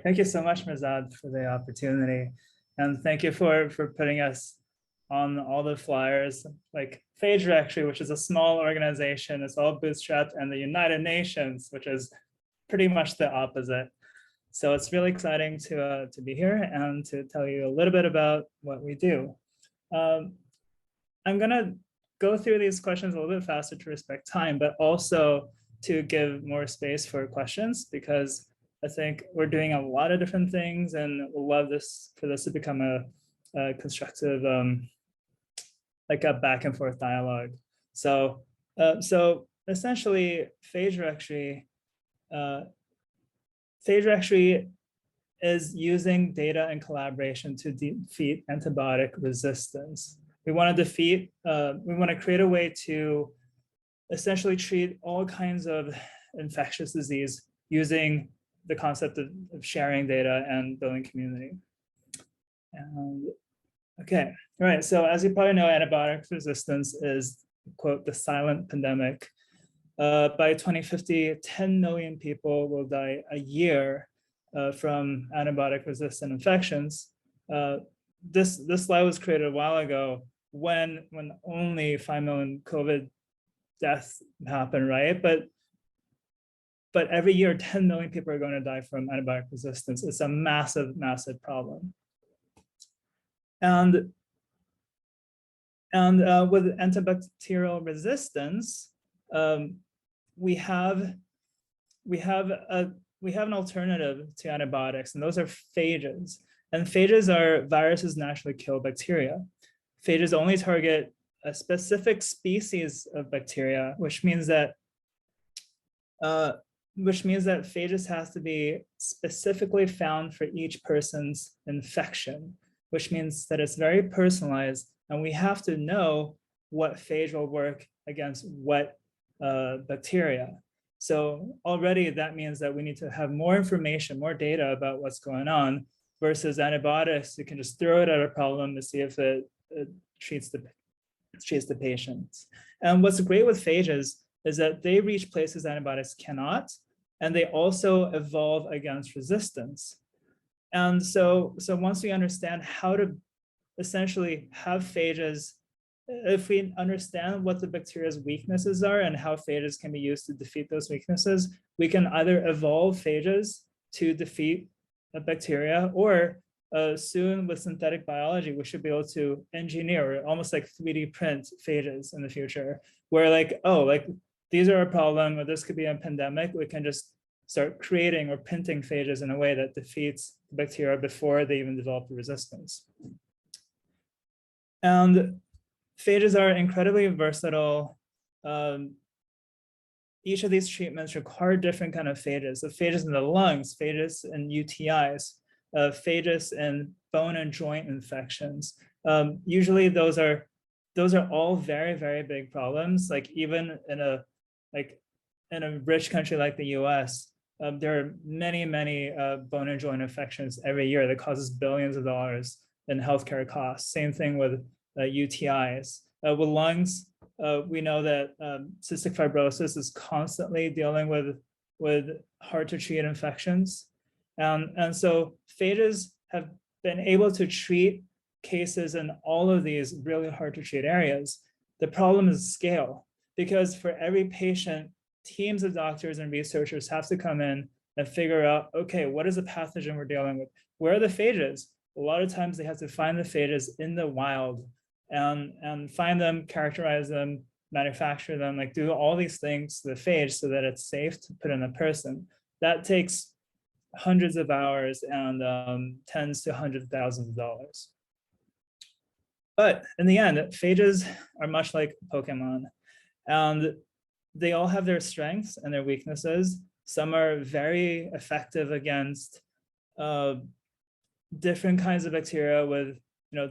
Thank you so much, Mirzad, for the opportunity. And thank you for putting us on all the flyers. Like Phage Directory, which is a small organization, it's all bootstrapped, and the United Nations, which is pretty much the opposite. So it's really exciting to be here and to tell you a little bit about what we do. I'm gonna go through these questions a little bit faster to respect time, but also to give more space for questions, because I think we're doing a lot of different things, and we'll love for this to become a constructive, like a back and forth dialogue. So, so essentially, Phage Directory is using data and collaboration to defeat antibiotic resistance. We want to create a way to essentially treat all kinds of infectious disease using the concept of sharing data and building community. And, okay, all right, so as you probably know, antibiotic resistance is, quote, the silent pandemic. By 2050, 10 million people will die a year from antibiotic-resistant infections. This slide was created a while ago when only 5 million COVID deaths happen, right? But every year, 10 million people are going to die from antibiotic resistance. It's a massive, massive problem. And with antibacterial resistance, we have an alternative to antibiotics, and those are phages. And phages are viruses naturally kill bacteria. Phages only target a specific species of bacteria, which means that phages has to be specifically found for each person's infection, which means that it's very personalized, and we have to know what phage will work against what bacteria. So already that means that we need to have more information, more data about what's going on, versus antibiotics. You can just throw it at a problem to see if it treats the patient. And what's great with phages is that they reach places antibiotics cannot, and they also evolve against resistance. And so once we understand how to essentially have phages, if we understand what the bacteria's weaknesses are and how phages can be used to defeat those weaknesses, we can either evolve phages to defeat a bacteria, or soon with synthetic biology, we should be able to engineer, or almost like 3D print phages in the future, where like, oh, like these are a problem, or this could be a pandemic, we can just start creating or printing phages in a way that defeats bacteria before they even develop the resistance. And phages are incredibly versatile. Each of these treatments require different kind of phages. So phages in the lungs, phages in UTIs, phages in bone and joint infections. Usually those are all very, very big problems. Like even in a rich country like the US, there are many, many bone and joint infections every year that causes billions of dollars in healthcare costs. Same thing with UTIs. With lungs, we know that cystic fibrosis is constantly dealing with hard to treat infections. And so phages have been able to treat cases in all of these really hard to treat areas. The problem is scale, because for every patient, teams of doctors and researchers have to come in and figure out, okay, what is the pathogen we're dealing with? Where are the phages? A lot of times they have to find the phages in the wild and find them, characterize them, manufacture them, like do all these things to the phage so that it's safe to put in a person. That takes hundreds of hours and tens to hundreds of thousands of dollars. But in the end, phages are much like Pokémon, and they all have their strengths and their weaknesses. Some are very effective against different kinds of bacteria with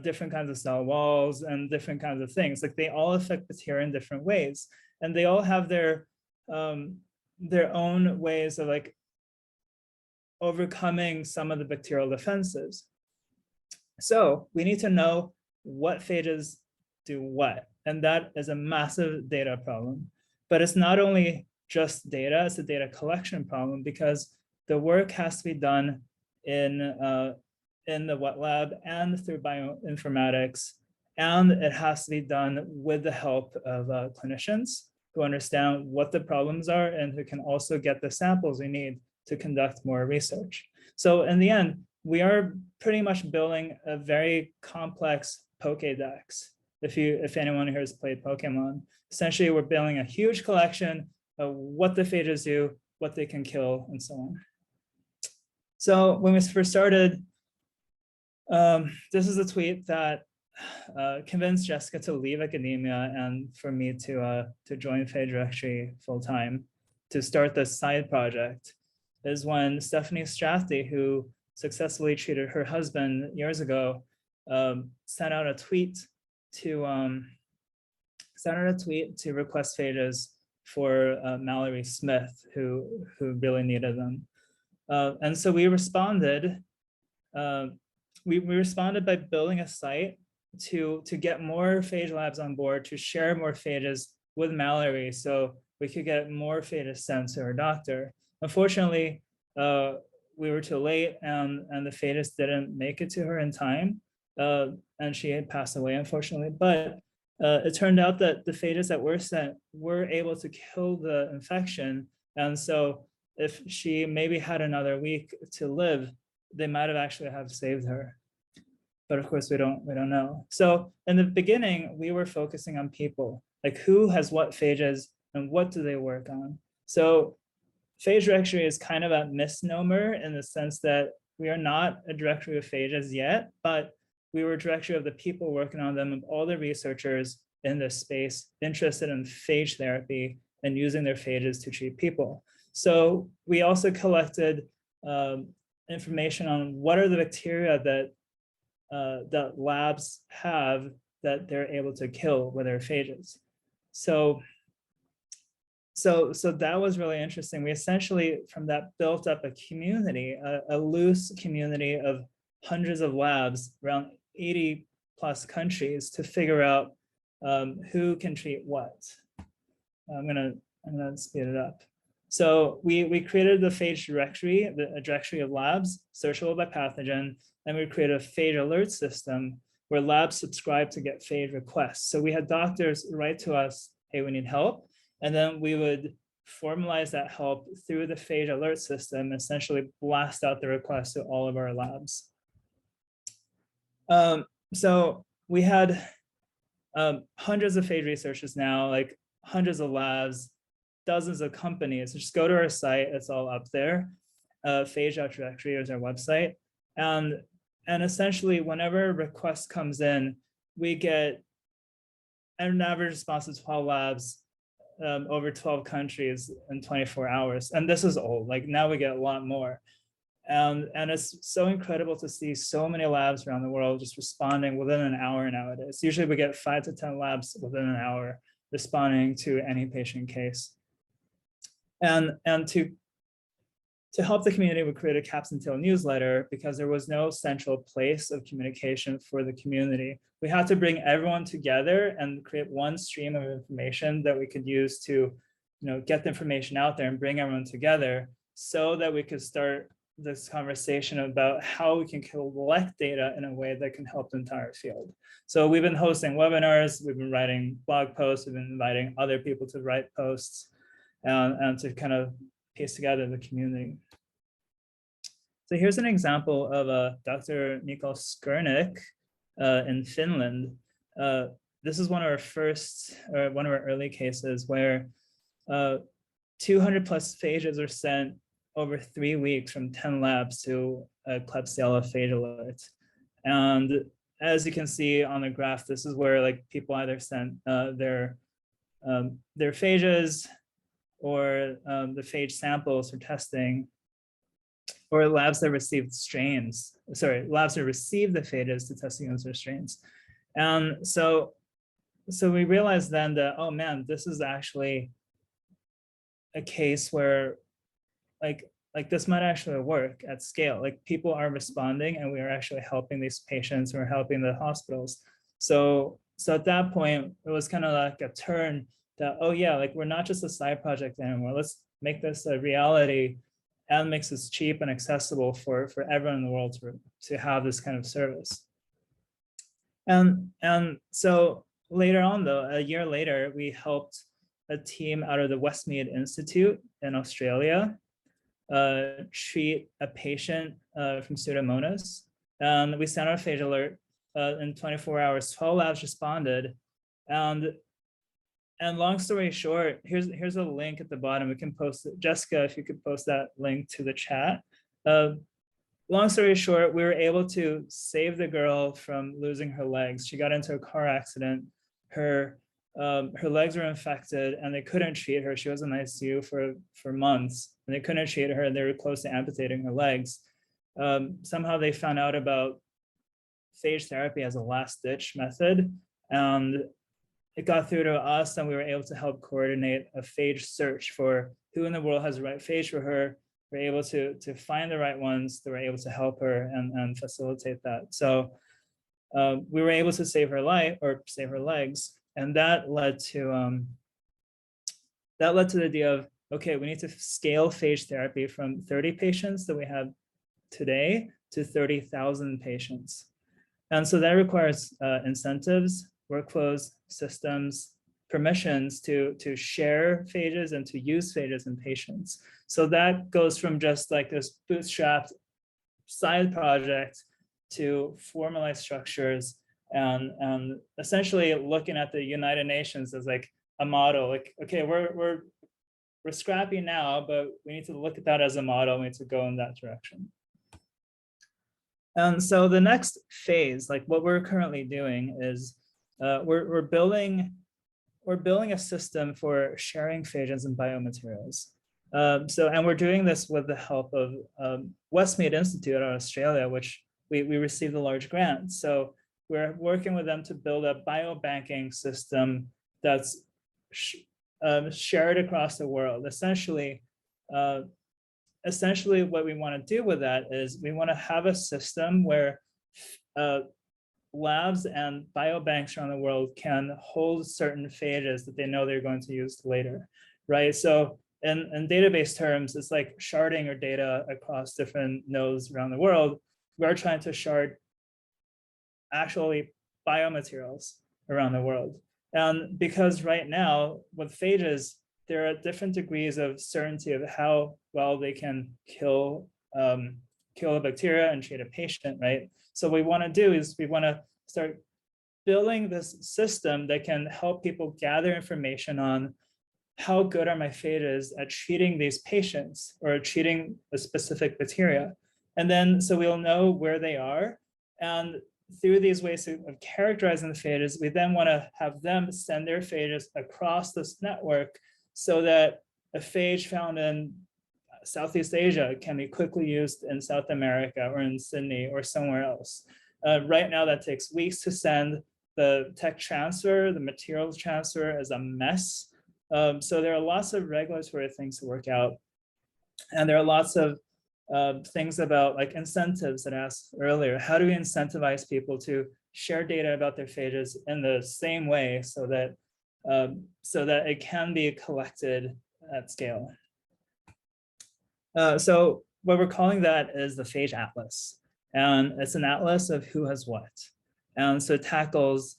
different kinds of cell walls and different kinds of things. Like they all affect bacteria in different ways, and they all have their own ways of like overcoming some of the bacterial defenses. So we need to know what phages do what, and that is a massive data problem. But it's not only just data, it's a data collection problem, because the work has to be done in the wet lab and through bioinformatics. And it has to be done with the help of clinicians who understand what the problems are and who can also get the samples we need to conduct more research. So in the end, we are pretty much building a very complex Pokédex. If anyone here has played Pokémon, essentially we're building a huge collection of what the phages do, what they can kill, and so on. So when we first started, this is a tweet that convinced Jessica to leave academia and for me to join Phage Directory full time to start this side project. Is when Stephanie Strathy, who successfully treated her husband years ago, sent out a tweet to request phages for Mallory Smith, who really needed them. And so we responded. We responded by building a site to get more phage labs on board, to share more phages with Mallory, so we could get more phages sent to her doctor. Unfortunately, we were too late, and the phages didn't make it to her in time, and she had passed away, unfortunately. But it turned out that the phages that were sent were able to kill the infection, and so if she maybe had another week to live, they might have actually have saved her. But of course, we don't know. So in the beginning, we were focusing on people, like who has what phages and what do they work on. So Phage Directory is kind of a misnomer in the sense that we are not a directory of phages yet, but we were a directory of the people working on them, of all the researchers in this space interested in phage therapy and using their phages to treat people. So we also collected information on what are the bacteria that labs have that they're able to kill with their phages. So that was really interesting. We essentially, from that, built up a community, a loose community of hundreds of labs around 80 plus countries to figure out who can treat what. I'm gonna speed it up. So we created the Phage Directory, a directory of labs searchable by pathogen, and we created a phage alert system where labs subscribe to get phage requests. So we had doctors write to us, hey, we need help. And then we would formalize that help through the Phage alert system, essentially blast out the request to all of our labs. So we had hundreds of phage researchers now, like hundreds of labs, dozens of companies. So just go to our site, it's all up there. Phage Directory is our website. And essentially, whenever a request comes in, we get an average response of 12 labs over 12 countries in 24 hours. And this is old, like now we get a lot more. And it's so incredible to see so many labs around the world just responding within an hour nowadays. Usually we get 5 to 10 labs within an hour responding to any patient case. And to help the community, we created a Caps and Tail newsletter because there was no central place of communication for the community. We had to bring everyone together and create one stream of information that we could use to, get the information out there and bring everyone together so that we could start this conversation about how we can collect data in a way that can help the entire field. So we've been hosting webinars, we've been writing blog posts, we've been inviting other people to write posts and to kind of piece together the community. So here's an example of Dr. Mikael Skurnik in Finland. This is one of our early cases where 200 plus phages are sent over 3 weeks from 10 labs to Klebsiella phage alert. And as you can see on the graph, this is where like people either sent their phages or the phage samples for testing, or labs that received labs that received the phages to test against their strains. And so we realized then that, oh man, this is actually a case where like this might actually work at scale. Like people are responding and we are actually helping these patients, we're helping the hospitals. So at that point, it was kind of like a turn that, oh yeah, like we're not just a side project anymore. Let's make this a reality and makes it cheap and accessible for everyone in the world to have this kind of service. And so later on, though, a year later, we helped a team out of the Westmead Institute in Australia treat a patient from Pseudomonas. And we sent out a phage alert in 24 hours, 12 labs responded. And long story short, here's a link at the bottom. We can post it. Jessica, if you could post that link to the chat. Long story short, we were able to save the girl from losing her legs. She got into a car accident. Her legs were infected and they couldn't treat her. She was in ICU for months and they couldn't treat her and they were close to amputating her legs. Somehow they found out about phage therapy as a last ditch method, and it got through to us and we were able to help coordinate a phage search for who in the world has the right phage for her. We're able to find the right ones that were able to help her and facilitate that. So we were able to save her life or save her legs. And that led to the idea of, okay, we need to scale phage therapy from 30 patients that we have today to 30,000 patients. And so that requires incentives, workflows, systems, permissions to share phages and to use phages in patients. So that goes from just like this bootstrapped side project to formalized structures and essentially looking at the United Nations as like a model. Like, okay, we're scrappy now, but we need to look at that as a model. We need to go in that direction. And so the next phase, like what we're currently doing is we're building a system for sharing phages and biomaterials. And we're doing this with the help of Westmead Institute out of Australia, which we received a large grant. So we're working with them to build a biobanking system that's shared across the world. Essentially, what we want to do with that is we want to have a system where labs and biobanks around the world can hold certain phages that they know they're going to use later, right? So in database terms, it's like sharding your data across different nodes around the world. We're trying to shard actually biomaterials around the world. And because right now with phages, there are different degrees of certainty of how well they can kill a bacteria and treat a patient, right? So what we want to do is we want to start building this system that can help people gather information on how good are my phages at treating these patients or treating a specific bacteria. And then so we'll know where they are. And through these ways of characterizing the phages, we then want to have them send their phages across this network so that a phage found in Southeast Asia can be quickly used in South America or in Sydney or somewhere else. Right now, that takes weeks to send. The tech transfer, the materials transfer is a mess. So there are lots of regulatory things to work out. And there are lots of things about like incentives that I asked earlier. How do we incentivize people to share data about their phages in the same way so that it can be collected at scale? So what we're calling that is the Phage Atlas. And it's an atlas of who has what. And so it tackles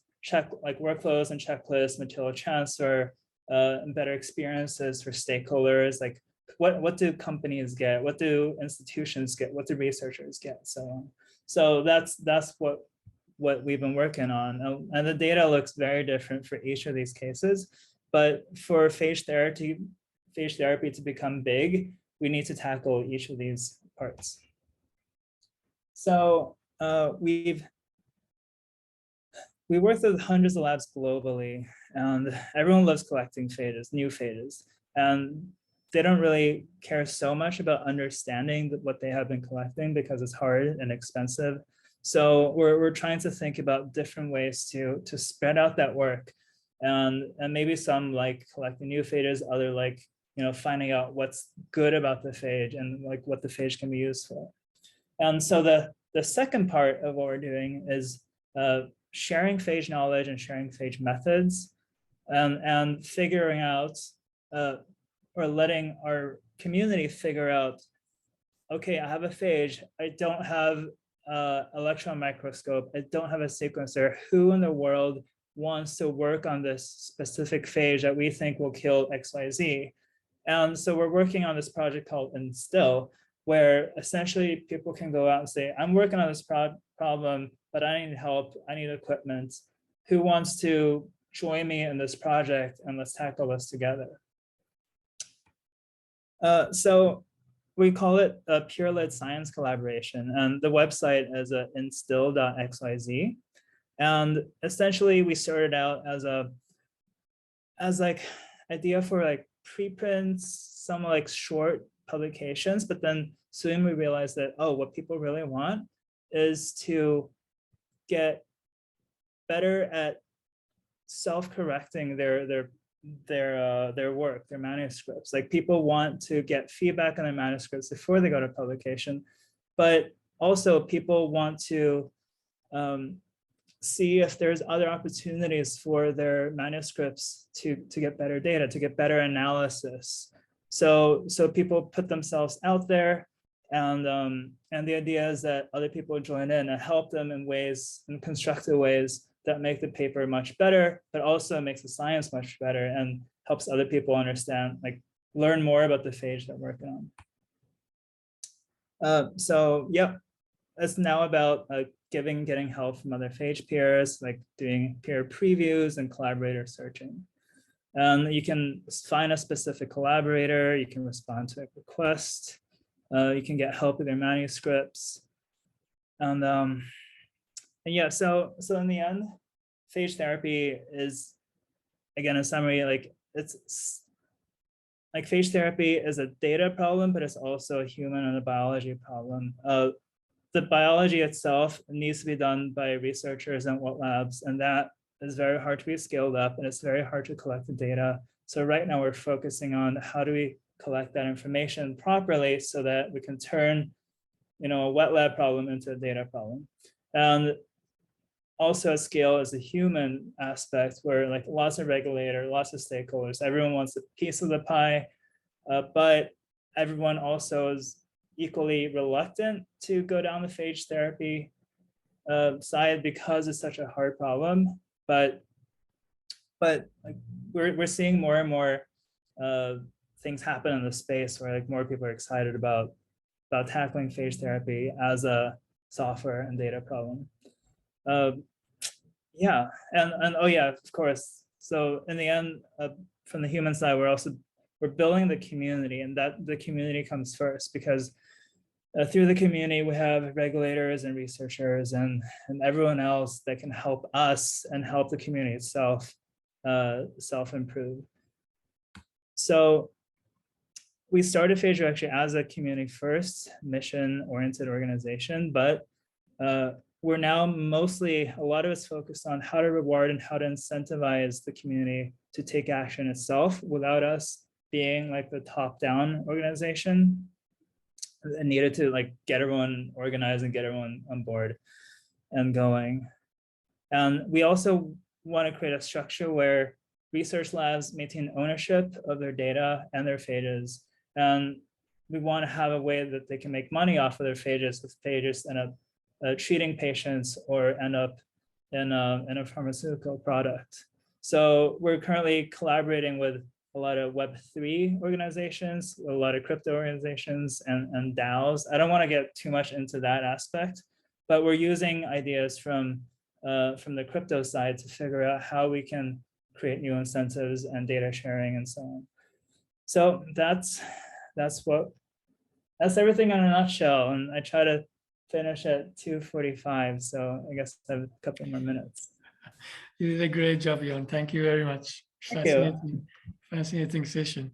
like workflows and checklists, material transfer, and better experiences for stakeholders, like what do companies get? What do institutions get? What do researchers get? So on. So that's what we've been working on. And the data looks very different for each of these cases. But for phage therapy to become big, we need to tackle each of these parts. So we work with hundreds of labs globally, and everyone loves collecting phages, new phages, and they don't really care so much about understanding what they have been collecting because it's hard and expensive. So we're trying to think about different ways to spread out that work, and maybe some like collecting new phages, other like finding out what's good about the phage and like what the phage can be used for. And so the second part of what we're doing is sharing phage knowledge and sharing phage methods, and figuring out or letting our community figure out okay, I have a phage, I don't have electron microscope, I don't have a sequencer. Who in the world wants to work on this specific phage that we think will kill XYZ? And so we're working on this project called Instill, where essentially people can go out and say, I'm working on this problem, but I need help, I need equipment. Who wants to join me in this project, and let's tackle this together? So we call it a peer-led science collaboration, and the website is instill.xyz. And essentially we started out as like idea for like preprints, some like short publications, but then soon we realized that, oh, what people really want is to get better at self-correcting their work, their manuscripts. Like people want to get feedback on their manuscripts before they go to publication, but also people want to see if there's other opportunities for their manuscripts to get better data, to get better analysis. So people put themselves out there, and the idea is that other people join in and help them in ways, in constructive ways that make the paper much better, but also makes the science much better and helps other people understand, like learn more about the phage they're working on. So yeah, it's now about getting help from other phage peers, like doing peer previews and collaborator searching. You can find a specific collaborator, you can respond to a request, you can get help with your manuscripts. And yeah, so in the end, phage therapy is, again, in summary, like it's like phage therapy is a data problem, but it's also a human and a biology problem. The biology itself needs to be done by researchers in wet labs, and that is very hard to be scaled up, and it's very hard to collect the data. So right now we're focusing on how do we collect that information properly so that we can turn, a wet lab problem into a data problem. And also at scale is a human aspect where like lots of regulators, lots of stakeholders, everyone wants a piece of the pie, but everyone also is equally reluctant to go down the phage therapy side because it's such a hard problem. But like we're seeing more and more things happen in the space where like more people are excited about tackling phage therapy as a software and data problem. Yeah, and oh yeah, of course. So in the end, from the human side, we're building the community, and that the community comes first, because through the community we have regulators and researchers and everyone else that can help us and help the community itself self-improve. So we started Phage Directory as a community first mission-oriented organization, but we're now mostly, a lot of it's focused on how to reward and how to incentivize the community to take action itself without us being like the top-down organization. It needed to like get everyone organized and get everyone on board and going. And we also want to create a structure where research labs maintain ownership of their data and their phages. And we want to have a way that they can make money off of their phages, if phages end up treating patients or end up in a pharmaceutical product. So we're currently collaborating with a lot of Web3 organizations, a lot of crypto organizations and DAOs. I don't want to get too much into that aspect, but we're using ideas from the crypto side to figure out how we can create new incentives and data sharing and so on. So that's everything in a nutshell. And I try to finish at 2:45, so I guess I have a couple more minutes. You did a great job, Jan. Thank you very much. Fascinating session.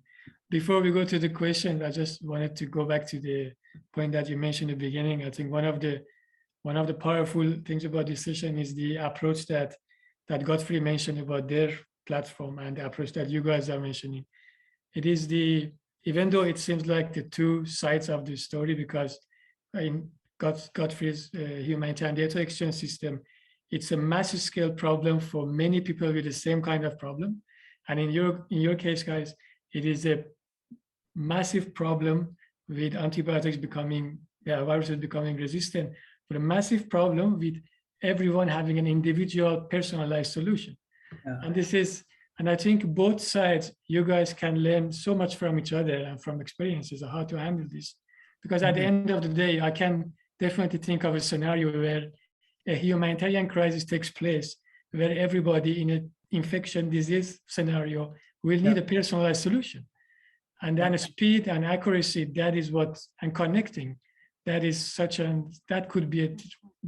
Before we go to the question, I just wanted to go back to the point that you mentioned at the beginning. I think one of the powerful things about this session is the approach that Godfrey mentioned about their platform and the approach that you guys are mentioning. It is even though it seems like the two sides of the story, because in Godfrey's humanitarian data exchange system, it's a massive scale problem for many people with the same kind of problem. And in your case, guys, it is a massive problem with antibiotics becoming, viruses becoming resistant, but a massive problem with everyone having an individual personalized solution. And this is, and I think both sides, you guys can learn so much from each other and from experiences of how to handle this. Because at the end of the day, I can definitely think of a scenario where a humanitarian crisis takes place, where everybody in an infection disease scenario will need a personalized solution. And then speed and accuracy, that is what, and connecting, that is such an, that could be a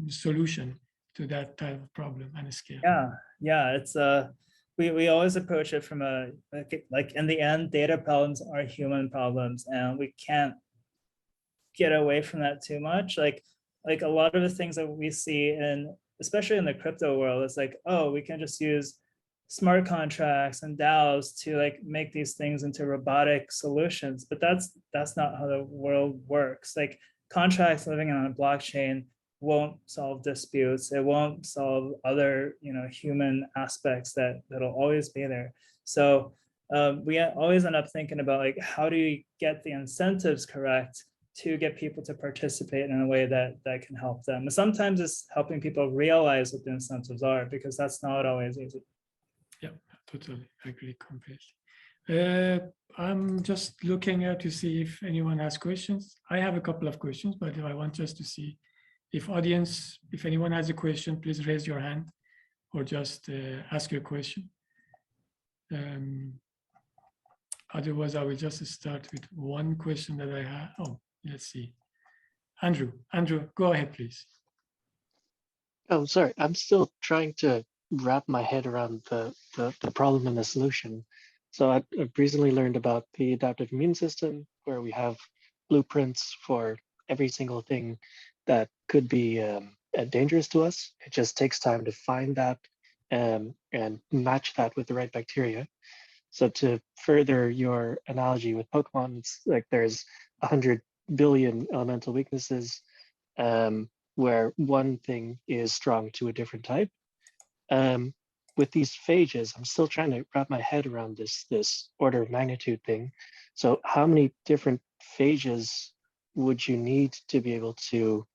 solution to that type of problem and a scale. Yeah, it's we always approach it from a, like in the end, data problems are human problems, and we can't get away from that too much. Like a lot of the things that we see in, especially in the crypto world, it's like, oh, we can just use smart contracts and DAOs to like make these things into robotic solutions, but that's not how the world works. Like contracts living on a blockchain won't solve disputes. It won't solve other, human aspects that'll always be there. So we always end up thinking about like, how do you get the incentives correct to get people to participate in a way that can help them. And sometimes it's helping people realize what the incentives are, because that's not always easy. Yeah, totally agree completely. I'm just looking at to see if anyone has questions. I have a couple of questions, but I want just to see if audience, if anyone has a question, please raise your hand or just ask your question. Otherwise, I will just start with one question that I have. Oh, let's see. Andrew, go ahead, please. Oh, sorry. I'm still trying to wrap my head around the problem and the solution. So I've recently learned about the adaptive immune system, where we have blueprints for every single thing that could be dangerous to us. It just takes time to find that and match that with the right bacteria. So to further your analogy with Pokemon, it's like there's 100 billion elemental weaknesses where one thing is strong to a different type. With these phages, I'm still trying to wrap my head around this order of magnitude thing. So how many different phages would you need to be able to,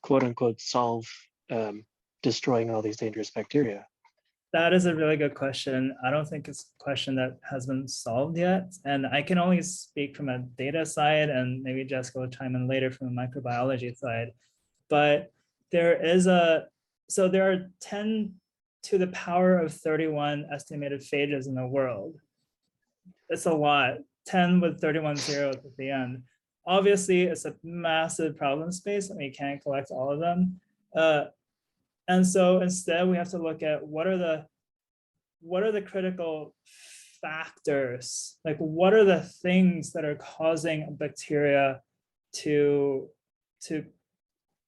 quote unquote, solve destroying all these dangerous bacteria? That is a really good question. I don't think it's a question that has been solved yet. And I can only speak from a data side, and maybe Jessica will chime in later from the microbiology side. But there are 10 to the power of 31 estimated phages in the world. It's a lot, 10 with 31 zeros at the end. Obviously, it's a massive problem space and we can't collect all of them. And so instead we have to look at what are the critical factors, like what are the things that are causing a bacteria to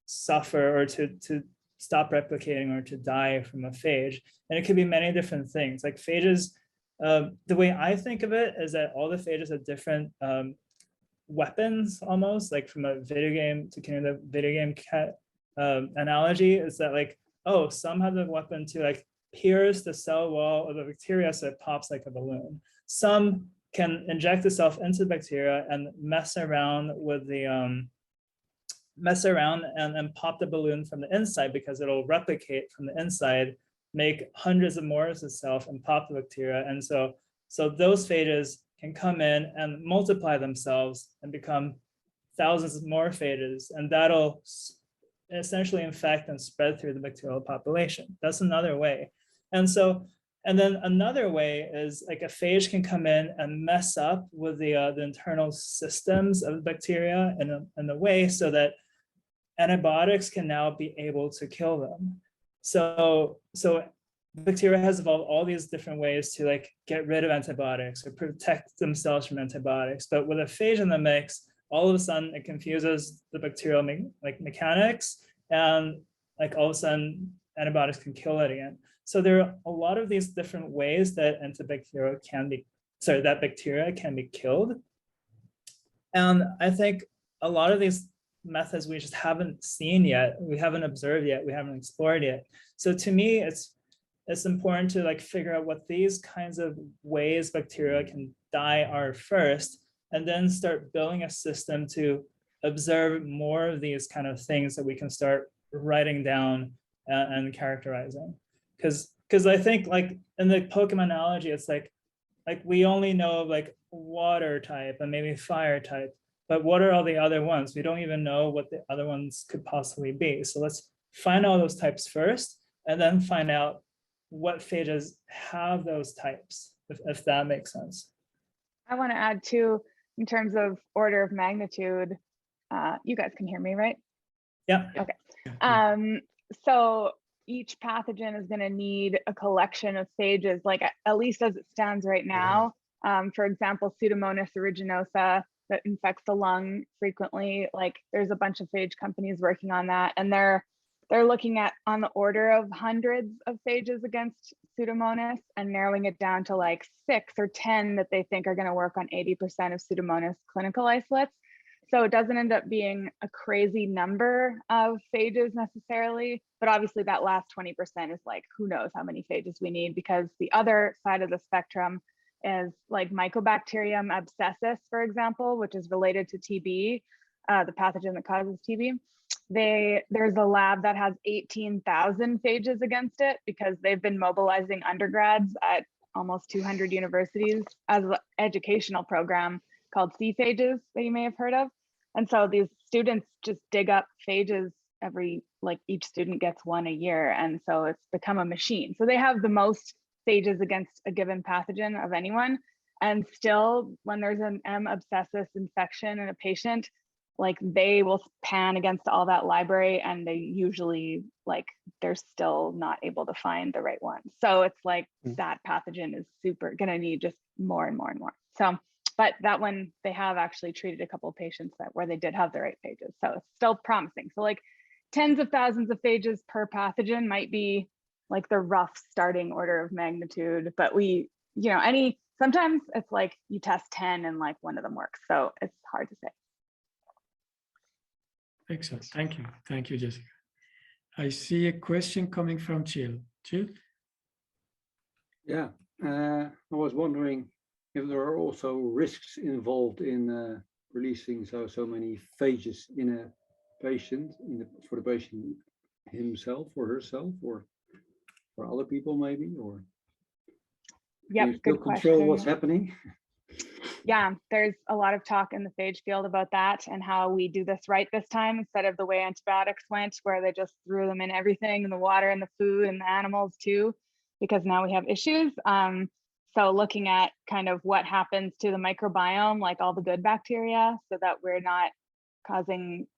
suffer or to stop replicating or to die from a phage. And it could be many different things. Like phages, the way I think of it is that all the phages have different weapons, almost like from a video game, to kind of the video game analogy, is that like, oh, some have the weapon to like pierce the cell wall of the bacteria so it pops like a balloon. Some can inject itself into the bacteria and mess around with the and pop the balloon from the inside, because it'll replicate from the inside, make hundreds of more of itself and pop the bacteria. And so those phages can come in and multiply themselves and become thousands more phages, and that'll essentially infect and spread through the bacterial population. That's another way. And then another way is like a phage can come in and mess up with the internal systems of the bacteria in a way so that antibiotics can now be able to kill them. So bacteria has evolved all these different ways to like get rid of antibiotics or protect themselves from antibiotics. But with a phage in the mix, all of a sudden it confuses the bacterial mechanics, and like all of a sudden antibiotics can kill it again. So there are a lot of these different ways that bacteria can be killed. And I think a lot of these methods we just haven't seen yet, we haven't observed yet, we haven't explored yet. So to me, it's important to like figure out what these kinds of ways bacteria can die are first, and then start building a system to observe more of these kind of things that we can start writing down and characterizing. Because I think like in the Pokemon analogy, it's like we only know like water type and maybe fire type, but what are all the other ones? We don't even know what the other ones could possibly be. So let's find all those types first, and then find out what phages have those types, if that makes sense. I want to add too, in terms of order of magnitude, you guys can hear me, right? Yeah. Okay. So each pathogen is going to need a collection of phages, like at least as it stands right now. For example, Pseudomonas aeruginosa that infects the lung frequently. Like there's a bunch of phage companies working on that, and they're looking at on the order of hundreds of phages against Pseudomonas and narrowing it down to like 6 or 10 that they think are going to work on 80% of Pseudomonas clinical isolates. So it doesn't end up being a crazy number of phages necessarily, but obviously that last 20% is like, who knows how many phages we need, because the other side of the spectrum is like Mycobacterium abscessus, for example, which is related to TB, the pathogen that causes TB. There's a lab that has 18,000 phages against it because they've been mobilizing undergrads at almost 200 universities as an educational program called Phages that you may have heard of. And so these students just dig up phages like each student gets one a year. And so it's become a machine. So they have the most phages against a given pathogen of anyone. And still, when there's an M. abscessus infection in a patient, like they will pan against all that library, and they usually they're still not able to find the right one. So it's like that pathogen is super gonna need just more and more and more. So, but that one, they have actually treated a couple of patients where they did have the right phages. So it's still promising. So like tens of thousands of phages per pathogen might be like the rough starting order of magnitude, but sometimes it's like you test 10 and like one of them works. So it's hard to say. Excellent. Thank you. Thank you, Jessica. I see a question coming from Jill. Jill? Yeah, I was wondering if there are also risks involved in releasing so many phages in a patient, for the patient himself or herself, or for other people maybe, or yeah, good question. Control what's happening. Yeah, there's a lot of talk in the phage field about that and how we do this right this time instead of the way antibiotics went, where they just threw them in everything, in the water and the food and the animals too, because now we have issues. So looking at kind of what happens to the microbiome, like all the good bacteria, so that we're not causing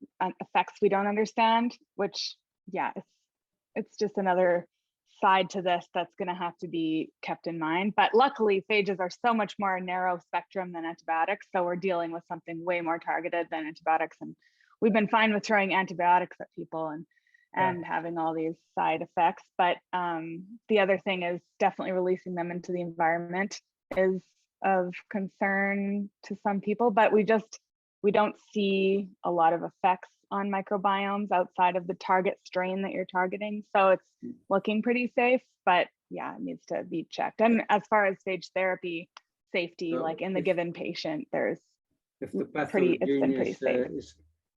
effects we don't understand, which, yeah, it's just another side to this that's going to have to be kept in mind. But luckily, phages are so much more narrow spectrum than antibiotics. So we're dealing with something way more targeted than antibiotics. And we've been fine with throwing antibiotics at people and having all these side effects. But the other thing is definitely releasing them into the environment is of concern to some people, but we don't see a lot of effects on microbiomes outside of the target strain that you're targeting. So it's looking pretty safe, but yeah, it needs to be checked. And as far as phage therapy safety, so like in the given patient, it's been pretty safe.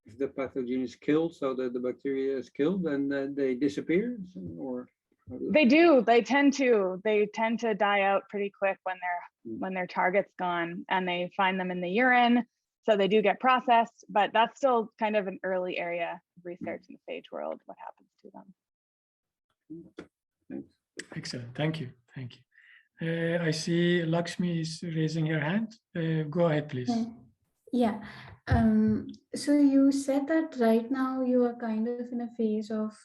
If the pathogen is killed, so that the bacteria is killed, then they disappear, or? They do. They tend to die out pretty quick when their target's gone, and they find them in the urine. So they do get processed, but that's still kind of an early area of research in the phage world, what happens to them. Excellent. Thank you. Thank you. I see Lakshmi is raising her hand. Go ahead, please. Yeah. So you said that right now you are kind of in a phase of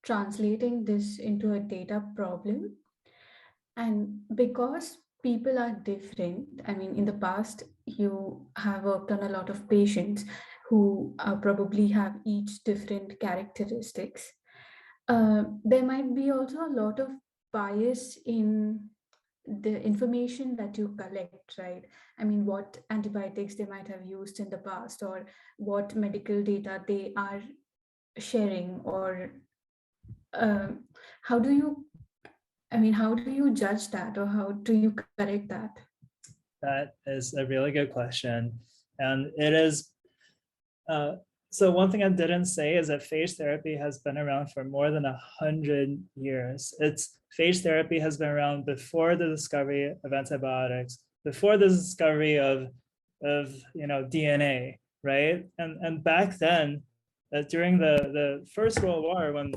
translating this into a data problem. And because people are different, I mean, in the past, you have worked on a lot of patients who probably have each different characteristics. There might be also a lot of bias in the information that you collect, right? I mean, what antibiotics they might have used in the past, or what medical data they are sharing, or how do you judge that, or how do you correct that? That is a really good question. And it is, so one thing I didn't say is that phage therapy has been around for more than 100 years. Phage therapy has been around before the discovery of antibiotics, before the discovery of DNA, right? And back then, during the First World War, when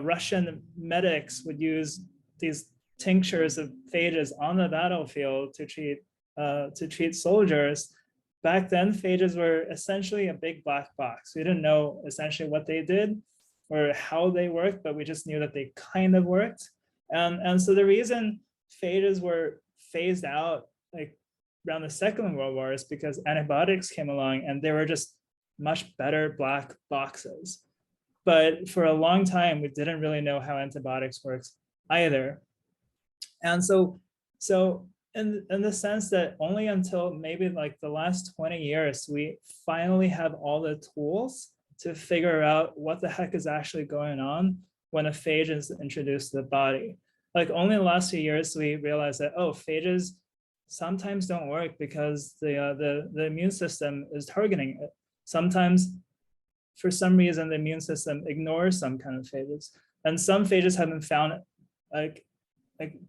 Russian medics would use these tinctures of phages on the battlefield to treat soldiers. Back then, phages were essentially a big black box. We didn't know essentially what they did or how they worked, but we just knew that they kind of worked. And so the reason phages were phased out like around the Second World War is because antibiotics came along and they were just much better black boxes. But for a long time, we didn't really know how antibiotics works either. And so in the sense that only until maybe like the last 20 years, we finally have all the tools to figure out what the heck is actually going on when a phage is introduced to the body. Like only the last few years, we realized that, oh, phages sometimes don't work because the immune system is targeting it. Sometimes, for some reason, the immune system ignores some kind of phages. And some phages have been found like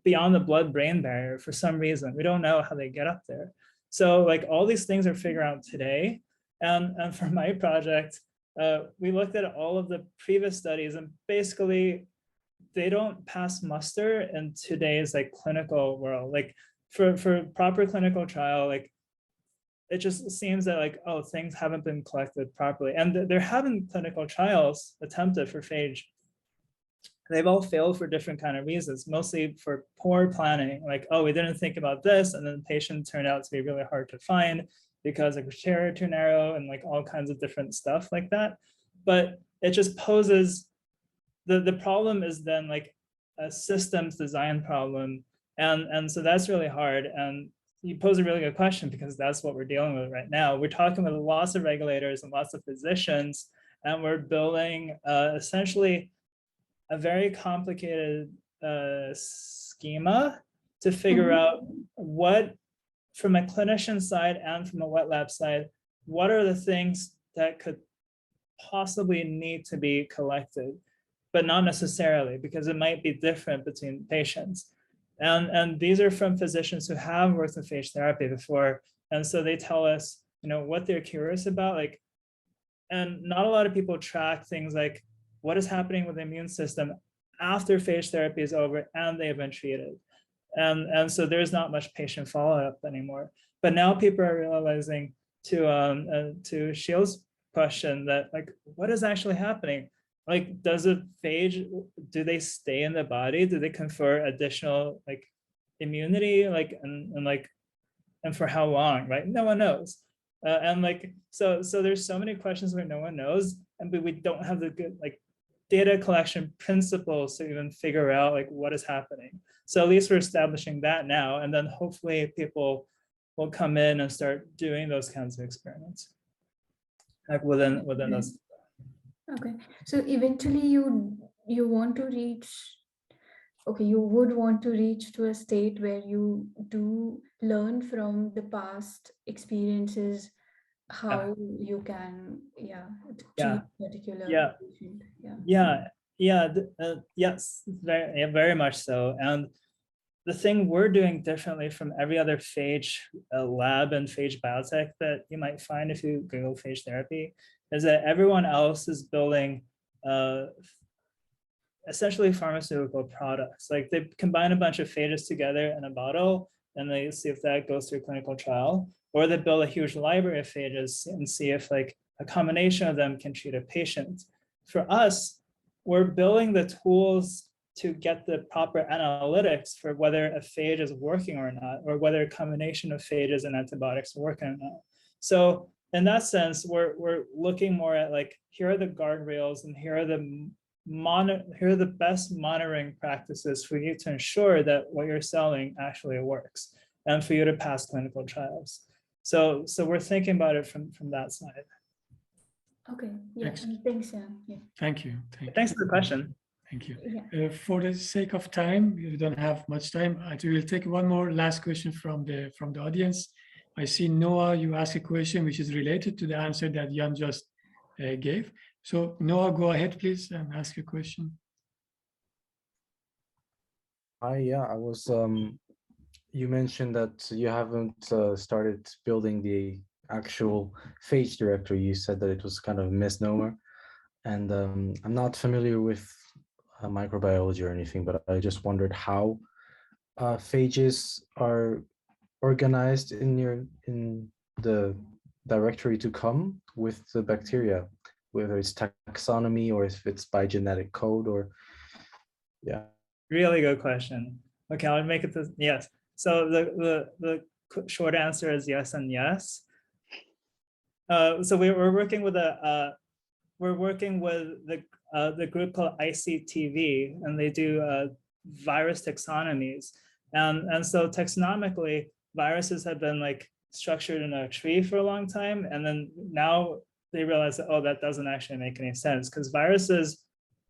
beyond the blood-brain barrier for some reason. We don't know how they get up there. So like all these things are figured out today. And for my project, we looked at all of the previous studies and basically they don't pass muster in today's like clinical world. Like for proper clinical trial, like it just seems that like, oh, things haven't been collected properly. And there have been clinical trials attempted for phage. They've all failed for different kind of reasons, mostly for poor planning. Like, oh, we didn't think about this. And then the patient turned out to be really hard to find because the criteria are too narrow and like all kinds of different stuff like that. But it just poses, the problem is then like a systems design problem. And so that's really hard. And you pose a really good question because that's what we're dealing with right now. We're talking with lots of regulators and lots of physicians, and we're building essentially a very complicated schema to figure out what, from a clinician side and from a wet lab side, what are the things that could possibly need to be collected, but not necessarily, because it might be different between patients. And these are from physicians who have worked with phage therapy before. And so they tell us, what they're curious about, like, and not a lot of people track things like what is happening with the immune system after phage therapy is over and they have been treated. And so there's not much patient follow-up anymore. But now people are realizing, to Shield's question, that like, what is actually happening? Like, does a phage, do they stay in the body? Do they confer additional like immunity? Like, and for how long, right? No one knows. And like, so there's so many questions where no one knows, but we don't have the good like data collection principles to even figure out like what is happening. So at least we're establishing that now, and then hopefully people will come in and start doing those kinds of experiments, like within those. Okay, so eventually you want to reach, okay, you would want to reach to a state where you do learn from the past experiences how you can treat particular patient. Yes, very much so. And the thing we're doing differently from every other phage lab and phage biotech that you might find if you Google phage therapy is that everyone else is building essentially pharmaceutical products. Like they combine a bunch of phages together in a bottle and they see if that goes through clinical trial, or they build a huge library of phages and see if like a combination of them can treat a patient. For us, we're building the tools to get the proper analytics for whether a phage is working or not, or whether a combination of phages and antibiotics are working or not. So in that sense, we're looking more at like, here are the guardrails and here are the best monitoring practices for you to ensure that what you're selling actually works and for you to pass clinical trials. So we're thinking about it from that side. Okay, yeah, thanks. Yeah. Thank you. Thanks for the question. Thank you. Yeah. For the sake of time, we don't have much time. I will take one more last question from the audience. I see Noah, you asked a question which is related to the answer that Jan just gave. So Noah, go ahead, please, and ask a question. Hi, yeah, I was, you mentioned that you haven't started building the actual Phage directory. You said that it was kind of a misnomer. And I'm not familiar with microbiology or anything, but I just wondered how phages are organized in the directory to come with the bacteria, whether it's taxonomy or if it's by genetic code or, yeah. Really good question. Okay, I'll make it this, yes. So the short answer is yes and yes. So we're working with the group called ICTV, and they do virus taxonomies. And so taxonomically, viruses have been like structured in a tree for a long time. And then now they realize that, oh, that doesn't actually make any sense, because viruses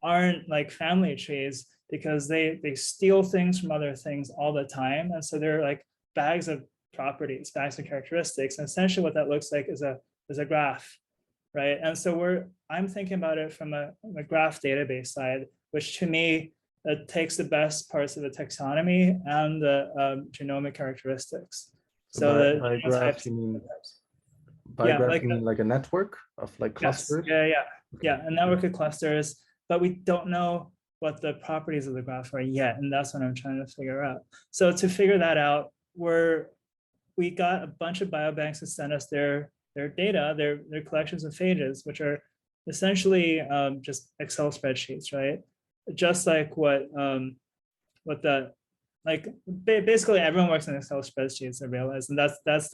aren't like family trees, because they steal things from other things all the time. And so they're like bags of properties, bags of characteristics. And essentially what that looks like is a graph, right? And so I'm thinking about it from a graph database side, which to me takes the best parts of the taxonomy and the genomic characteristics. So by graph, you mean, like a network of like clusters? Yes, yeah, a network of clusters, but we don't know what the properties of the graph are yet, and that's what I'm trying to figure out. So to figure that out, we got a bunch of biobanks to send us their data, their collections of phages, which are essentially just Excel spreadsheets, right? Just like basically everyone works in Excel spreadsheets, I realize, and that's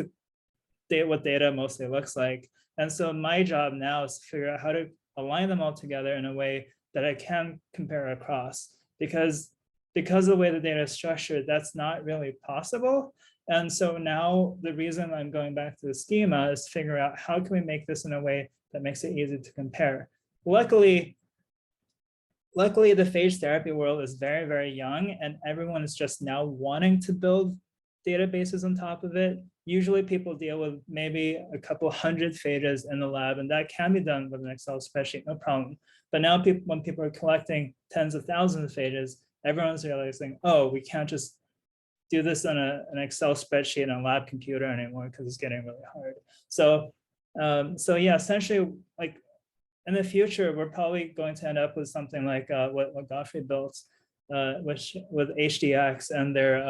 what data mostly looks like. And so my job now is to figure out how to align them all together in a way that I can compare across, because of the way the data is structured, that's not really possible. And so now the reason I'm going back to the schema is to figure out how can we make this in a way that makes it easy to compare. Luckily, the phage therapy world is very, very young, and everyone is just now wanting to build databases on top of it. Usually people deal with maybe a couple hundred phages in the lab, and that can be done with an Excel spreadsheet, no problem. But now when people are collecting tens of thousands of phages, everyone's realizing, oh, we can't just do this on an Excel spreadsheet on a lab computer anymore, because it's getting really hard. So yeah, essentially, like in the future, we're probably going to end up with something like what Godfrey built, which with HDX and their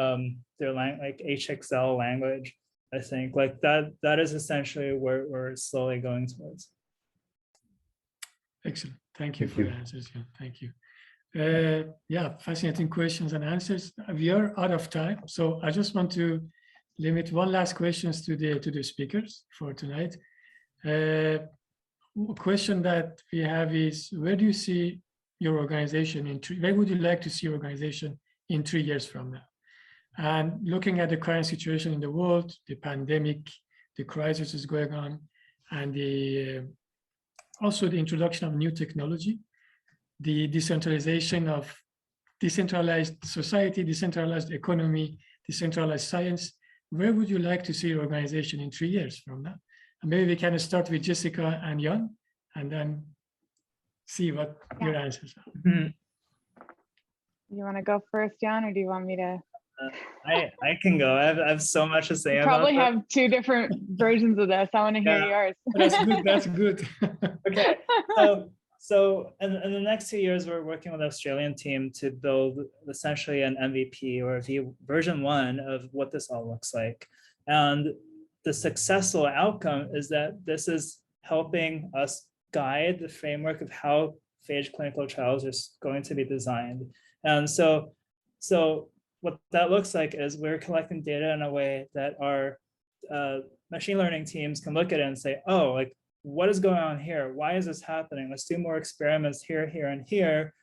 like HXL language. I think like that is essentially where we're slowly going towards. Excellent. Thank you for your answers. Yeah, thank you. Yeah, fascinating questions and answers. We are out of time, so I just want to limit one last questions to the speakers for tonight. A question that we have is, where do you see your organization where would you like to see your organization in 3 years from now? And looking at the current situation in the world, the pandemic, the crisis is going on, and also the introduction of new technology, the decentralization of decentralized society, decentralized economy, decentralized science, where would you like to see your organization in 3 years from now? And maybe we can start with Jessica and Jan, and then see what your answers are. Mm-hmm. You want to go first, Jan, or do you want me to? I can go. I have so much to say. You probably have two different versions of this. I want to hear yours. That's good. That's good. Okay. So in the next 2 years, we're working with the Australian team to build essentially an MVP or version 1 of what this all looks like. And the successful outcome is that this is helping us guide the framework of how phage clinical trials are going to be designed. And so what that looks like is we're collecting data in a way that our machine learning teams can look at it and say, oh, like, what is going on here? Why is this happening? Let's do more experiments here, here, and here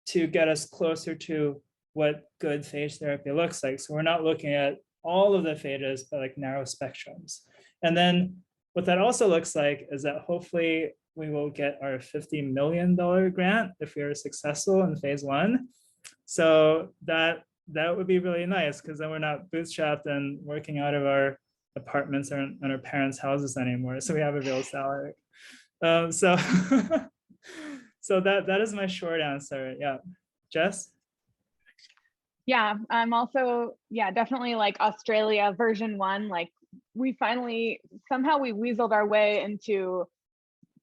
to get us closer to what good phage therapy looks like. So we're not looking at all of the phages, but like narrow spectrums. And then what that also looks like is that hopefully we will get our $50 million grant if we are successful in phase 1. So that would be really nice, because then we're not bootstrapped and working out of our apartments or in our parents' houses anymore. So we have a real salary. So so that is my short answer. Yeah, Jess? Yeah, I'm also, yeah, definitely like Australia version 1. Like we finally, somehow we weaseled our way into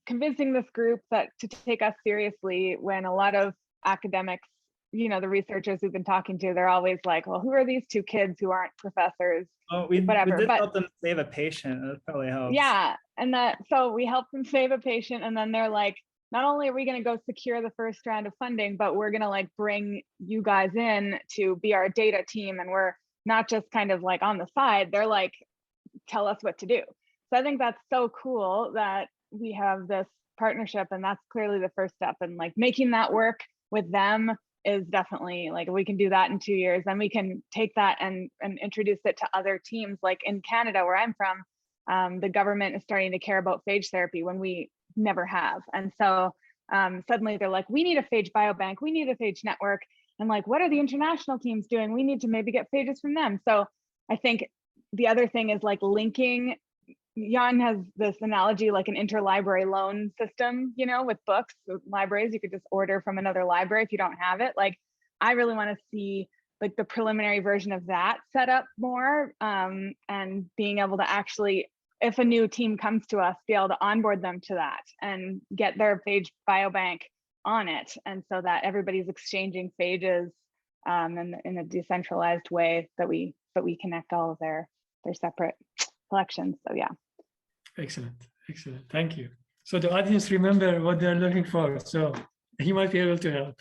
convincing this group that to take us seriously, when a lot of academics, you know, the researchers we've been talking to, they're always like, well, who are these 2 kids who aren't professors? Oh, we Whatever, did but help them save a patient. That probably helps. yeah, and so we helped them save a patient, and then they're like, not only are we going to go secure the first round of funding, but we're going to like bring you guys in to be our data team, and we're not just kind of like on the side. They're like, tell us what to do. So I think that's so cool that we have this partnership, and that's clearly the first step. And like making that work with them is definitely like, if we can do that in 2 years, then we can take that and introduce it to other teams. Like in Canada, where I'm from, the government is starting to care about phage therapy when we never have. And so suddenly they're like, we need a phage biobank, we need a phage network. And like, what are the international teams doing? We need to maybe get phages from them. So I think the other thing is like linking. Jan has this analogy, like an interlibrary loan system, you know, with books, with libraries, you could just order from another library if you don't have it. Like, I really want to see like the preliminary version of that set up more, and being able to actually, if a new team comes to us, be able to onboard them to that and get their phage biobank on it. And so that everybody's exchanging phages in a decentralized way, that we connect all of their separate collections. So yeah. Excellent, excellent. Thank you. So the audience remember what they're looking for, so he might be able to help.